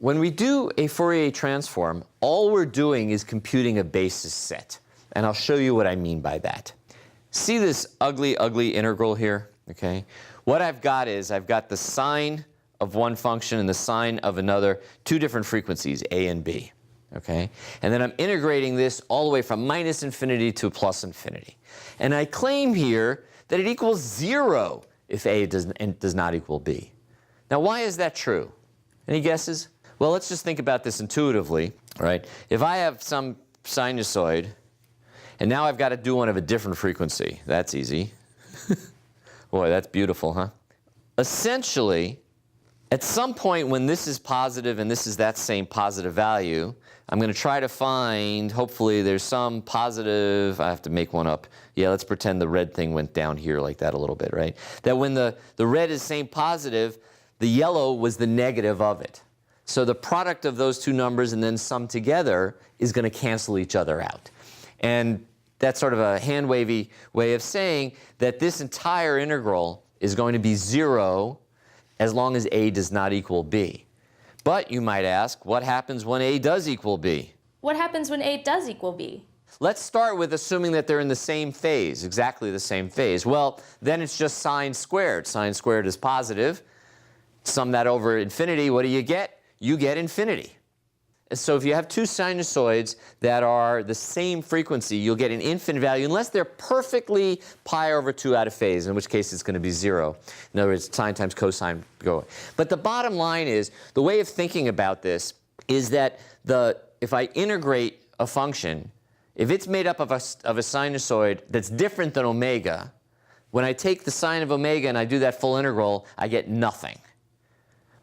when we do a Fourier transform, all we're doing is computing a basis set. And I'll show you what I mean by that. See this ugly, ugly integral here? Okay. What I've got is I've got the sine of one function and the sine of another, two different frequencies, a and b. Okay? And then I'm integrating this all the way from minus infinity to plus infinity. And I claim here that it equals 0 if a does not equal b. Now, why is that true? Any guesses? Well, let's just think about this intuitively, right? If I have some sinusoid, and now I've got to do one of a different frequency. That's easy. Boy, that's beautiful, huh? Essentially, at some point when this is positive and this is that same positive value, I'm going to try to find, hopefully there's some positive, I have to make one up. Yeah, let's pretend the red thing went down here like that a little bit, right? That when the red is same positive, the yellow was the negative of it. So the product of those two numbers and then sum together is going to cancel each other out. And that's sort of a hand-wavy way of saying that this entire integral is going to be 0 as long as a does not equal b. But you might ask, what happens when a does equal b? What happens when a does equal b? Let's start with assuming that they're in the same phase, exactly the same phase. Well, then it's just sine squared. Sine squared is positive. Sum that over infinity, what do you get? You get infinity. So if you have two sinusoids that are the same frequency, you'll get an infinite value unless they're perfectly pi over 2 out of phase, in which case it's going to be 0. In other words, sine times cosine go away. But the bottom line is, the way of thinking about this is that if I integrate a function, if it's made up of a sinusoid that's different than omega, when I take the sine of omega and I do that full integral, I get nothing.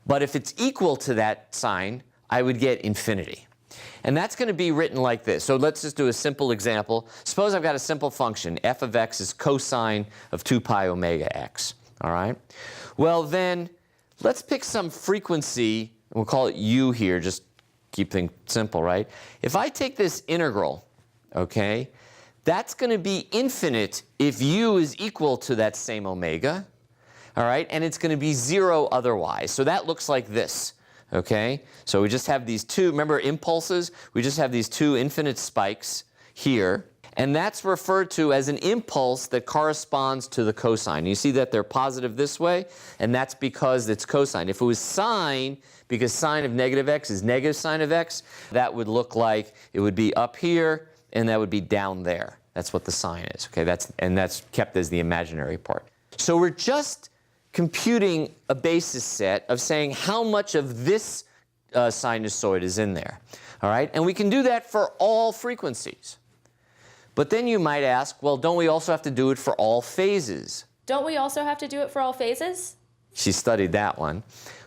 But if it's equal to that sine, I would get infinity. And that's going to be written like this. So let's just do a simple example. Suppose I've got a simple function. F of x is cosine of 2 pi omega x. All right? Well, then let's pick some frequency. We'll call it u here. Just keep things simple, right? If I take this integral, okay, that's going to be infinite if u is equal to that same omega. All right? And it's going to be 0 otherwise. So that looks like this. Okay, so we just have these two, remember impulses? We just have these two infinite spikes here, and that's referred to as an impulse that corresponds to the cosine. You see that they're positive this way, and that's because it's cosine. If it was sine, because sine of negative x is negative sine of x, that would look like it would be up here, and that would be down there. That's what the sine is. Okay, that's kept as the imaginary part. So we're just computing a basis set of saying how much of this sinusoid is in there. All right? And we can do that for all frequencies. But then you might ask, well, don't we also have to do it for all phases? Don't we also have to do it for all phases? She studied that one.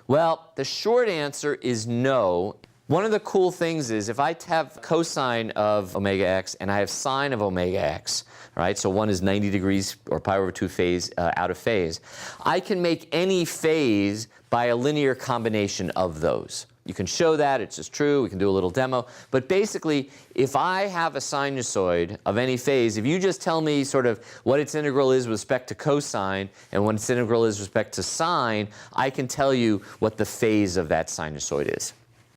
Well, the short answer is no. One of the cool things is if I have cosine of omega x and I have sine of omega x, right, so one is 90 degrees or pi over 2 phase, out of phase, I can make any phase by a linear combination of those. You can show that, it's just true, we can do a little demo. But basically, if I have a sinusoid of any phase, if you just tell me sort of what its integral is with respect to cosine and what its integral is with respect to sine, I can tell you what the phase of that sinusoid is.